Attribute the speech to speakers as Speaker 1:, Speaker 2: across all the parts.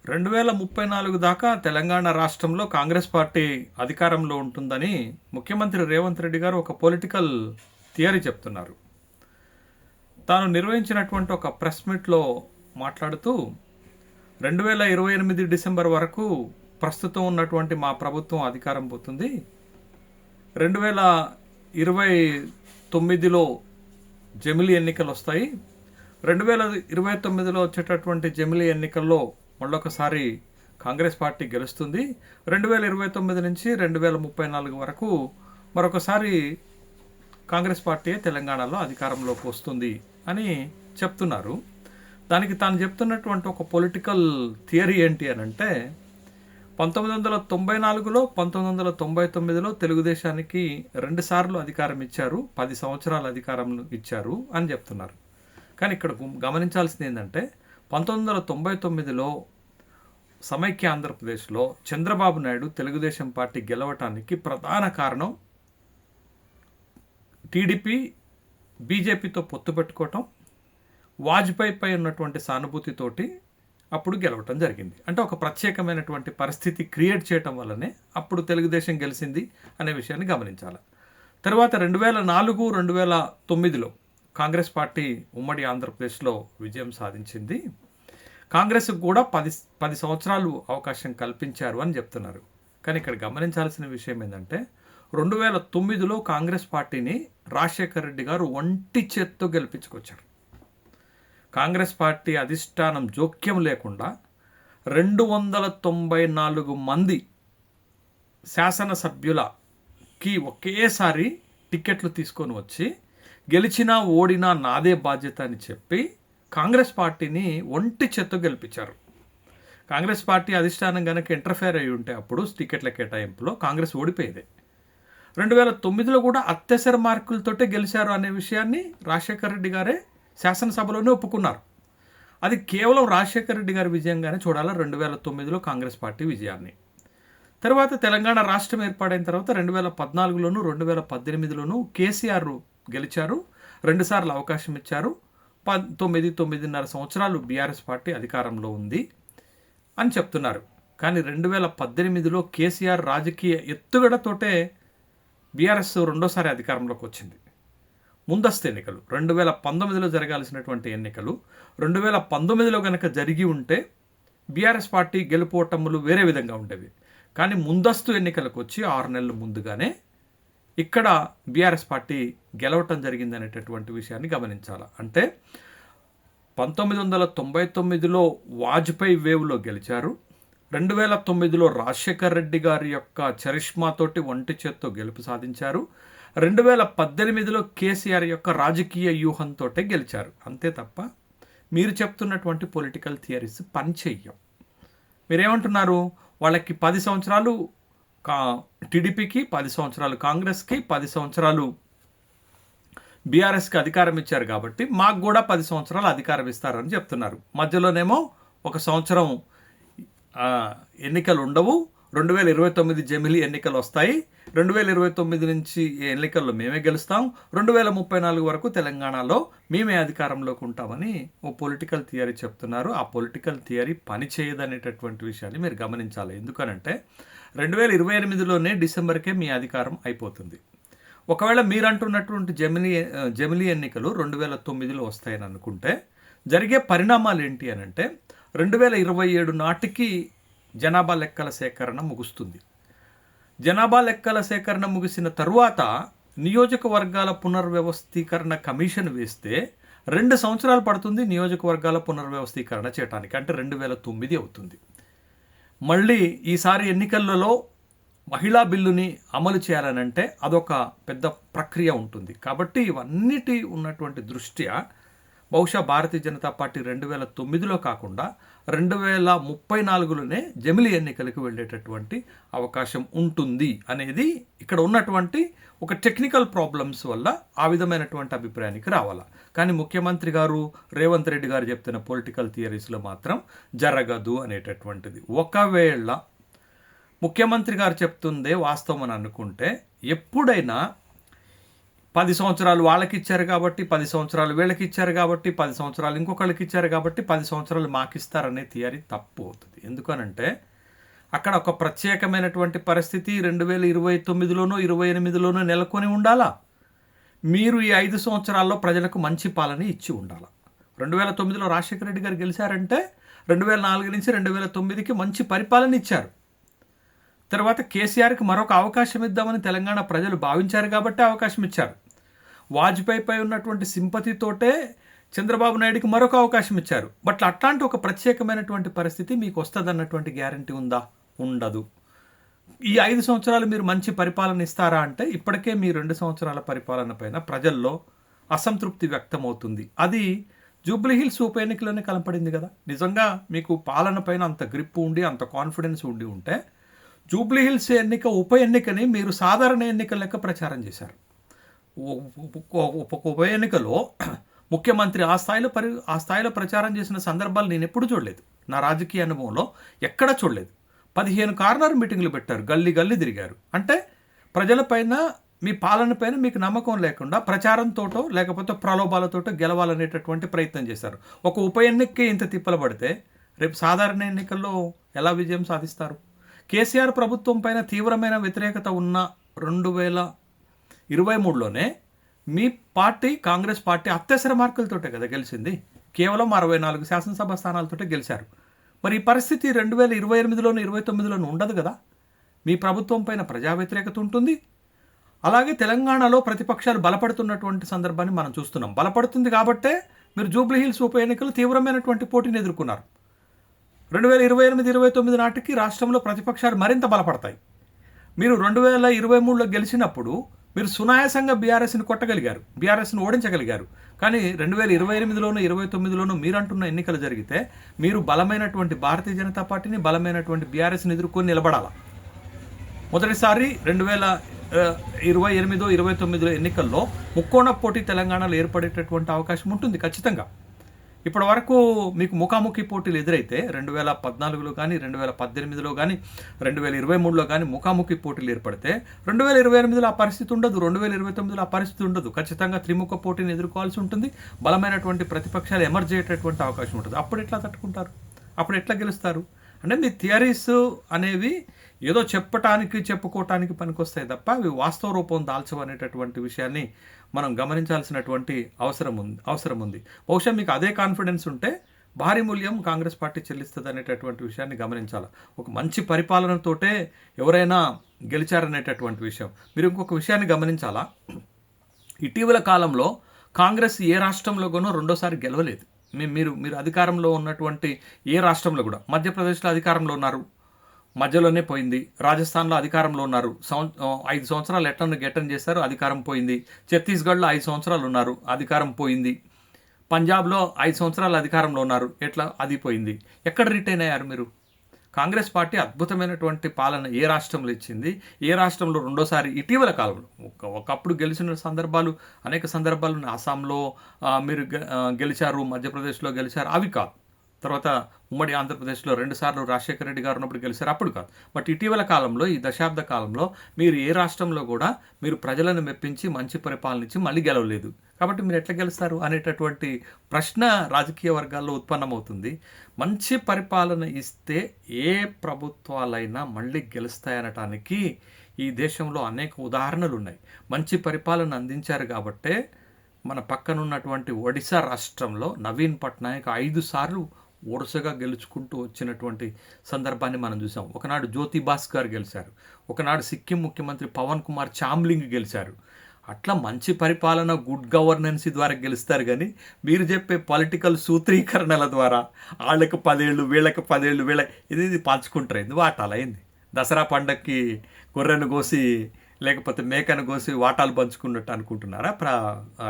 Speaker 1: 2034 దాకా తెలంగాణ రాష్ట్రంలో కాంగ్రెస్ పార్టీ అధికారంలో ఉంటుందని ముఖ్యమంత్రి రేవంత్ రెడ్డి గారు ఒక పొలిటికల్ థియరీ చెప్తున్నారు. తాను నిర్వహించినటువంటి ఒక ప్రెస్ మీట్లో మాట్లాడుతూ 2028 డిసెంబర్ వరకు ప్రస్తుతం ఉన్నటువంటి మా ప్రభుత్వం అధికారం పోతుంది. 2029లో జమిలీ ఎన్నికలు వస్తాయి. 2029లో వచ్చేటటువంటి జమిలీ ఎన్నికల్లో మళ్ళొకసారి కాంగ్రెస్ పార్టీ గెలుస్తుంది. 2029 నుంచి 2034 వరకు మరొకసారి కాంగ్రెస్ పార్టీ తెలంగాణలో అధికారంలోకి వస్తుంది అని చెప్తున్నారు. దానికి తాను చెప్తున్నటువంటి ఒక పొలిటికల్ థియరీ ఏంటి అని అంటే 1994లో 1999లో తెలుగుదేశానికి 2 సార్లు అధికారం ఇచ్చారు, 10 సంవత్సరాల అధికారం ఇచ్చారు అని చెప్తున్నారు. కానీ ఇక్కడ గమనించాల్సింది ఏంటంటే 1999లో సమైక్య ఆంధ్రప్రదేశ్లో చంద్రబాబు నాయుడు తెలుగుదేశం పార్టీ గెలవటానికి ప్రధాన కారణం టీడీపీ బీజేపీతో పొత్తు పెట్టుకోవటం, వాజ్పేయిపై ఉన్నటువంటి సానుభూతితోటి అప్పుడు గెలవటం జరిగింది. అంటే ఒక ప్రత్యేకమైనటువంటి పరిస్థితి క్రియేట్ చేయటం వల్లనే అప్పుడు తెలుగుదేశం గెలిచింది అనే విషయాన్ని గమనించాలి. తర్వాత 2004, 2009లో కాంగ్రెస్ పార్టీ ఉమ్మడి ఆంధ్రప్రదేశ్లో విజయం సాధించింది. కాంగ్రెస్కు కూడా 10 సంవత్సరాలు అవకాశం కల్పించారు అని చెప్తున్నారు. కానీ ఇక్కడ గమనించాల్సిన విషయం ఏంటంటే 2009లో కాంగ్రెస్ పార్టీని రాజశేఖర్ రెడ్డి గారు ఒంటి చేత్తో గెలిపించుకొచ్చారు. కాంగ్రెస్ పార్టీ అధిష్టానం జోక్యం లేకుండా 294 మంది శాసనసభ్యులకి ఒకేసారి టికెట్లు తీసుకొని వచ్చి గెలిచినా ఓడినా నాదే బాధ్యత అని చెప్పి కాంగ్రెస్ పార్టీని ఒంటి చేత్తో గెలిపించారు. కాంగ్రెస్ పార్టీ అధిష్టానం కనుక ఇంటర్ఫేర్ అయి ఉంటే అప్పుడు టికెట్ల కేటాయింపులో కాంగ్రెస్ ఓడిపోయేదే. 2009లో కూడా అత్యవసర మార్కులతోటే గెలిచారు అనే విషయాన్ని రాజశేఖర్ రెడ్డి గారే శాసనసభలోనే ఒప్పుకున్నారు. అది కేవలం రాజశేఖర్ రెడ్డి గారి విజయంగానే చూడాలి 2009లో కాంగ్రెస్ పార్టీ విజయాన్ని. తర్వాత తెలంగాణ రాష్ట్రం ఏర్పాటైన తర్వాత 2014లోను 2018లోను కేసీఆర్ గెలిచారు, 2 సార్లు అవకాశం ఇచ్చారు, 9.5 సంవత్సరాలు బీఆర్ఎస్ పార్టీ అధికారంలో ఉంది అని చెప్తున్నారు. కానీ 2018లో కేసీఆర్ రాజకీయ ఎత్తుగడతోటే బీఆర్ఎస్ రెండోసారి అధికారంలోకి వచ్చింది. ముందస్తు ఎన్నికలు 2019లో జరగాల్సినటువంటి ఎన్నికలు 2019లో కనుక జరిగి ఉంటే బీఆర్ఎస్ పార్టీ గెలుపోటములు వేరే విధంగా ఉండేవి. కానీ ముందస్తు ఎన్నికలకు వచ్చి 6 నెలల ముందుగానే ఇక్కడ బీఆర్ఎస్ పార్టీ గెలవటం జరిగింది అనేటటువంటి విషయాన్ని గమనించాలి. అంటే 1999లో వాజ్పేయి వేవ్లో గెలిచారు, 2009లో రాజశేఖర్ రెడ్డి గారి యొక్క చరిష్మాతోటి ఒంటి చేత్తో గెలుపు సాధించారు, 2018లో కేసీఆర్ యొక్క రాజకీయ వ్యూహంతో గెలిచారు. అంతే తప్ప మీరు చెప్తున్నటువంటి పొలిటికల్ థియరీస్ పనిచేయం. మీరేమంటున్నారు? వాళ్ళకి 10 సంవత్సరాలు టీడీపీకి, 10 సంవత్సరాలు కాంగ్రెస్కి, 10 సంవత్సరాలు బీఆర్ఎస్కి అధికారం ఇచ్చారు కాబట్టి మాకు కూడా 10 సంవత్సరాలు అధికారం ఇస్తారని చెప్తున్నారు. మధ్యలోనేమో 1 సంవత్సరం ఎన్నికలు ఉండవు, 2029 జమిలీ ఎన్నికలు వస్తాయి, 2029 నుంచి ఎన్నికల్లో మేమే గెలుస్తాం, 2034 వరకు తెలంగాణలో మేమే అధికారంలోకి ఉంటామని ఓ పొలిటికల్ థియరీ చెప్తున్నారు. ఆ పొలిటికల్ థియరీ పనిచేయదనేటటువంటి విషయాన్ని మీరు గమనించాలి. ఎందుకనంటే 2028లోనే డిసెంబర్కే మీ అధికారం అయిపోతుంది. ఒకవేళ మీరు అంటున్నటువంటి జమిలీ ఎన్నికలు 2009లో వస్తాయని అనుకుంటే జరిగే పరిణామాలు ఏంటి అని అంటే 2027 నాటికి జనాభా లెక్కల సేకరణ ముగుస్తుంది. జనాభా లెక్కల సేకరణ ముగిసిన తరువాత నియోజకవర్గాల పునర్వ్యవస్థీకరణ కమిషన్ వేస్తే 2 సంవత్సరాలు పడుతుంది నియోజకవర్గాల పునర్వ్యవస్థీకరణ చేయడానికి. అంటే 2009 అవుతుంది. మళ్ళీ ఈసారి ఎన్నికలలో మహిళా బిల్లుని అమలు చేయాలనంటే అదొక పెద్ద ప్రక్రియ ఉంటుంది. కాబట్టి ఇవన్నిటి ఉన్నటువంటి దృష్ట్యా బహుశా భారతీయ జనతా పార్టీ 2009లో కాకుండా 2034లోనే జమిలీ ఎన్నికలకు వెళ్ళేటటువంటి అవకాశం ఉంటుంది అనేది ఇక్కడ ఉన్నటువంటి ఒక టెక్నికల్ ప్రాబ్లమ్స్ వల్ల ఆ విధమైనటువంటి అభిప్రాయానికి రావాలా. కానీ ముఖ్యమంత్రి గారు రేవంత్ రెడ్డి గారు చెప్తున్న పొలిటికల్ థియరీస్లో మాత్రం జరగదు అనేటటువంటిది. ఒకవేళ ముఖ్యమంత్రి గారు చెప్తుందే వాస్తవం అని అనుకుంటే ఎప్పుడైనా 10 సంవత్సరాలు వాళ్ళకి ఇచ్చారు కాబట్టి 10 సంవత్సరాలు వీళ్ళకి ఇచ్చారు కాబట్టి 10 సంవత్సరాలు ఇంకొకళ్ళకి ఇచ్చారు కాబట్టి 10 సంవత్సరాలు మాకు ఇస్తారనే థియరీ తప్పు అవుతుంది. ఎందుకనంటే అక్కడ ఒక ప్రత్యేకమైనటువంటి పరిస్థితి 2029లోనో 28లోనో నెలకొని ఉండాలా. మీరు ఈ 5 సంవత్సరాల్లో ప్రజలకు మంచి పాలన ఇచ్చి ఉండాలి. 2009లో రాజశేఖర రెడ్డి గారు గెలిచారంటే 2004 నుంచి 2009కి మంచి పరిపాలన ఇచ్చారు. తర్వాత కేసీఆర్కి మరొక అవకాశం ఇద్దామని తెలంగాణ ప్రజలు భావించారు కాబట్టి అవకాశం ఇచ్చారు. వాజ్పేయిపై ఉన్నటువంటి సింపతితోటే చంద్రబాబు నాయుడుకి మరొక అవకాశం ఇచ్చారు. బట్ అట్లాంటి ఒక ప్రత్యేకమైనటువంటి పరిస్థితి మీకు వస్తుందన్నటువంటి గ్యారంటీ ఉందా? ఉండదు. ఈ 5 సంవత్సరాలు మీరు మంచి పరిపాలన ఇస్తారా అంటే ఇప్పటికే మీ 2 సంవత్సరాల పరిపాలన పైన ప్రజల్లో అసంతృప్తి వ్యక్తమవుతుంది. అది జూబ్లీహిల్స్ ఉప ఎన్నికలోనే కనపడింది కదా. నిజంగా మీకు పాలన పైన అంత గ్రిప్ ఉండి అంత కాన్ఫిడెన్స్ ఉండి ఉంటే జూబ్లీహిల్స్ ఉప ఎన్నికని మీరు సాధారణ ఎన్నికల లెక్క ప్రచారం చేశారు. ఉప ఎన్నికలో ముఖ్యమంత్రి ఆ స్థాయిలో ప్రచారం చేసిన సందర్భాలు నేను ఎప్పుడు చూడలేదు. నా రాజకీయ అనుభవంలో ఎక్కడ చూడలేదు. 15 కార్నర్ మీటింగ్లు పెట్టారు, గల్లీ గల్లీ తిరిగారు. అంటే ప్రజలపైన మీ పాలన పైన మీకు నమ్మకం లేకుండా ప్రచారంతోటో లేకపోతే ప్రలోభాలతోటో గెలవాలనేటటువంటి ప్రయత్నం చేశారు. ఒక ఉప ఎన్నికకి ఇంత తిప్పలు పడితే రేపు సాధారణ ఎన్నికల్లో ఎలా విజయం సాధిస్తారు? కేసీఆర్ ప్రభుత్వం పైన తీవ్రమైన వ్యతిరేకత ఉన్న 2023లోనే మీ పార్టీ కాంగ్రెస్ పార్టీ అత్యవసర మార్కులతోటే కదా గెలిచింది. కేవలం 64 శాసనసభ స్థానాలతోటే గెలిచారు. మరి ఈ పరిస్థితి 2028లోను 29లోను ఉండదు కదా. మీ ప్రభుత్వం పైన ప్రజా వ్యతిరేకత ఉంటుంది. అలాగే తెలంగాణలో ప్రతిపక్షాలు బలపడుతున్నటువంటి సందర్భాన్ని మనం చూస్తున్నాం. బలపడుతుంది కాబట్టే మీరు జూబ్లీహిల్స్ ఉప ఎన్నికలు తీవ్రమైనటువంటి పోటీని ఎదుర్కొన్నారు. 2028-29 నాటికి రాష్ట్రంలో ప్రతిపక్షాలు మరింత బలపడతాయి. మీరు 2023లో గెలిచినప్పుడు మీరు సునాయాసంగా బీఆర్ఎస్ని కొట్టగలిగారు, బీఆర్ఎస్ని ఓడించగలిగారు. కానీ 2028లోను 29లోను మీరంటున్న ఎన్నికలు జరిగితే మీరు బలమైనటువంటి భారతీయ జనతా పార్టీని, బలమైనటువంటి బీఆర్ఎస్ని ఎదుర్కొని నిలబడాలి. మొదటిసారి 2028-29 ఎన్నికల్లో ముక్కోణ పోటీ తెలంగాణలో ఏర్పడేటటువంటి అవకాశం ఉంటుంది ఖచ్చితంగా. ఇప్పటి వరకు మీకు ముఖాముఖి పోటీలు ఎదురైతే 2014లో కానీ 2018లో కానీ 2023లో కానీ ముఖాముఖి పోటీలు ఏర్పడితే 2028లో ఆ పరిస్థితి ఉండదు, 2029లో ఆ పరిస్థితి ఉండదు. ఖచ్చితంగా త్రిముఖ పోటీని ఎదుర్కోవాల్సి ఉంటుంది. బలమైనటువంటి ప్రతిపక్షాలు ఎమర్జ్ అయ్యేటటువంటి అవకాశం ఉంటుంది. అప్పుడు ఎట్లా తట్టుకుంటారు? అప్పుడు ఎట్లా గెలుస్తారు? అంటే మీ థియరీస్ అనేవి ఏదో చెప్పుకోవటానికి పనికొస్తాయి తప్ప అవి వాస్తవ రూపం దాల్చవనేటటువంటి విషయాన్ని మనం గమనించాల్సినటువంటి అవసరం ఉంది. బహుశా మీకు అదే కాన్ఫిడెన్స్ ఉంటే భారీ మూల్యం కాంగ్రెస్ పార్టీ చెల్లిస్తుంది అనేటటువంటి విషయాన్ని గమనించాలి. ఒక మంచి పరిపాలనతోటే ఎవరైనా గెలిచారనేటటువంటి విషయం. మీరు ఇంకొక విషయాన్ని గమనించాలా. ఇటీవల కాలంలో కాంగ్రెస్ ఏ రాష్ట్రంలో కూడా రెండోసారి గెలవలేదు. మీరు అధికారంలో ఉన్నటువంటి ఏ రాష్ట్రంలో కూడా, మధ్యప్రదేశ్లో అధికారంలో ఉన్నారు, మధ్యలోనే పోయింది. రాజస్థాన్లో అధికారంలో ఉన్నారు, 5 సంవత్సరాలు గెట్టన్ చేశారు, అధికారం పోయింది. ఛత్తీస్గఢ్లో 5 సంవత్సరాలు ఉన్నారు, అధికారం పోయింది. పంజాబ్లో 5 సంవత్సరాలు అధికారంలో ఉన్నారు, అది పోయింది. ఎక్కడ రిటైన్ అయ్యారు మీరు? కాంగ్రెస్ పార్టీ అద్భుతమైనటువంటి పాలన ఏ రాష్ట్రంలో ఇచ్చింది, ఏ రాష్ట్రంలో రెండోసారి ఇటీవల కాలంలో ఒకప్పుడు గెలిచిన సందర్భాలు అనేక సందర్భాలు అస్సాంలో మీరు గెలిచారు, మధ్యప్రదేశ్లో గెలిచారు, అవి కాదు. తర్వాత ఉమ్మడి ఆంధ్రప్రదేశ్లో 2 సార్లు రాజశేఖర రెడ్డి గారు ఉన్నప్పుడు గెలిచారు, అప్పుడు కాదు. బట్ ఇటీవల కాలంలో ఈ దశాబ్ద కాలంలో మీరు ఏ రాష్ట్రంలో కూడా మీరు ప్రజలను మెప్పించి మంచి పరిపాలన ఇచ్చి మళ్ళీ గెలవలేదు. కాబట్టి మీరు ఎట్లా గెలుస్తారు అనేటటువంటి ప్రశ్న రాజకీయ వర్గాల్లో ఉత్పన్నమవుతుంది. మంచి పరిపాలన ఇస్తే ఏ ప్రభుత్వాలైనా మళ్ళీ గెలుస్తాయనటానికి ఈ దేశంలో అనేక ఉదాహరణలు ఉన్నాయి. మంచి పరిపాలన అందించారు కాబట్టే మన పక్కనున్నటువంటి ఒడిశా రాష్ట్రంలో నవీన్ పట్నాయక్ 5 సార్లు వరుసగా గెలుచుకుంటూ వచ్చినటువంటి సందర్భాన్ని మనం చూసాం. ఒకనాడు జ్యోతి భాస్కర్ గెలిచారు, ఒకనాడు సిక్కిం ముఖ్యమంత్రి పవన్ కుమార్ చామ్లింగ్ గెలిచారు. అట్లా మంచి పరిపాలన, గుడ్ గవర్నెన్స్ ద్వారా గెలుస్తారు. కానీ మీరు చెప్పే పొలిటికల్ సూత్రీకరణల ద్వారా వాళ్ళకి 10 ఏళ్ళు వీళ్ళకి 10 ఏళ్ళు ఇది పంచుకుంటారు. ఎందుకు వాటాలు అయింది? దసరా పండగకి గొర్రెను కోసి లేకపోతే మేకను కోసి వాటాలు పంచుకున్నట్టు అనుకుంటున్నారా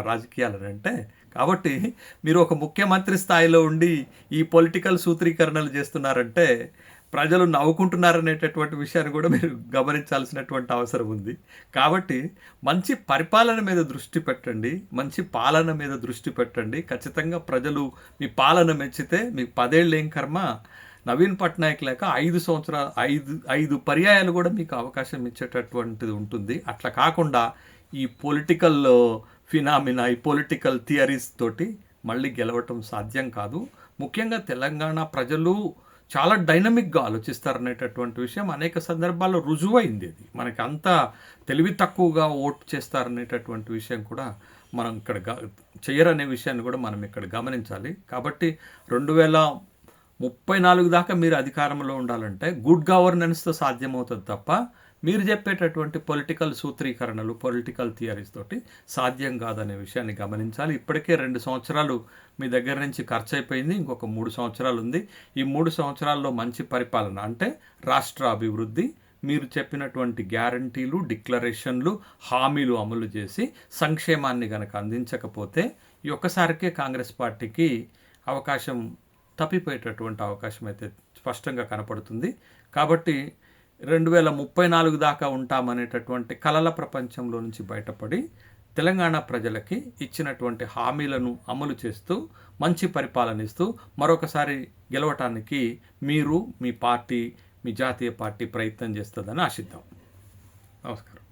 Speaker 1: రాజకీయాలు అంటే? కాబట్టి మీరు ఒక ముఖ్యమంత్రి స్థాయిలో ఉండి ఈ పొలిటికల్ సూత్రీకరణలు చేస్తున్నారంటే ప్రజలు నవ్వుకుంటున్నారనేటటువంటి విషయాన్ని కూడా మీరు గమనించాల్సినటువంటి అవసరం ఉంది. కాబట్టి మంచి పరిపాలన మీద దృష్టి పెట్టండి, మంచి పాలన మీద దృష్టి పెట్టండి. ఖచ్చితంగా ప్రజలు మీ పాలన మెచ్చితే మీకు 10 ఏళ్ళు ఏం కర్మ, నవీన్ పట్నాయక్ లేక 5 సంవత్సరాలు 5 పర్యాయాలు కూడా మీకు అవకాశం ఇచ్చేటటువంటిది ఉంటుంది. అట్లా కాకుండా ఈ పొలిటికల్ ఫినామినా, ఈ పొలిటికల్ థియరీస్ తోటి మళ్ళీ గెలవటం సాధ్యం కాదు. ముఖ్యంగా తెలంగాణ ప్రజలు చాలా డైనమిక్గా ఆలోచిస్తారనేటటువంటి విషయం అనేక సందర్భాల్లో రుజువైంది. అది మనకి అంత తెలివి తక్కువగా ఓటు చేస్తారనేటటువంటి విషయం కూడా మనం ఇక్కడ చెయ్యరనే విషయాన్ని కూడా మనం ఇక్కడ గమనించాలి. కాబట్టి 2034 దాకా మీరు అధికారంలో ఉండాలంటే గుడ్ గవర్నెన్స్తో సాధ్యమవుతుంది తప్ప మీరు చెప్పేటటువంటి పొలిటికల్ సూత్రీకరణలు, పొలిటికల్ థియరీస్ తోటి సాధ్యం కాదనే విషయాన్ని గమనించాలి. ఇప్పటికే 2 సంవత్సరాలు మీ దగ్గర నుంచి ఖర్చు అయిపోయింది. ఇంకొక 3 సంవత్సరాలు ఉంది. ఈ 3 సంవత్సరాల్లో మంచి పరిపాలన అంటే రాష్ట్ర అభివృద్ధి, మీరు చెప్పినటువంటి గ్యారంటీలు, డిక్లరేషన్లు, హామీలు అమలు చేసి సంక్షేమాన్ని కనుక అందించకపోతే ఈ ఒక్కసారికే కాంగ్రెస్ పార్టీకి అవకాశం తప్పిపోయేటటువంటి అవకాశం అయితే స్పష్టంగా కనపడుతుంది. కాబట్టి 2034 దాకా ఉంటామనేటటువంటి కలల ప్రపంచంలో నుంచి బయటపడి తెలంగాణ ప్రజలకి ఇచ్చినటువంటి హామీలను అమలు చేస్తూ మంచి పరిపాలన ఇస్తూ మరొకసారి గెలవటానికి మీరు, మీ పార్టీ, మీ జాతీయ పార్టీ ప్రయత్నం చేస్తుందని ఆశిద్దాం. నమస్కారం.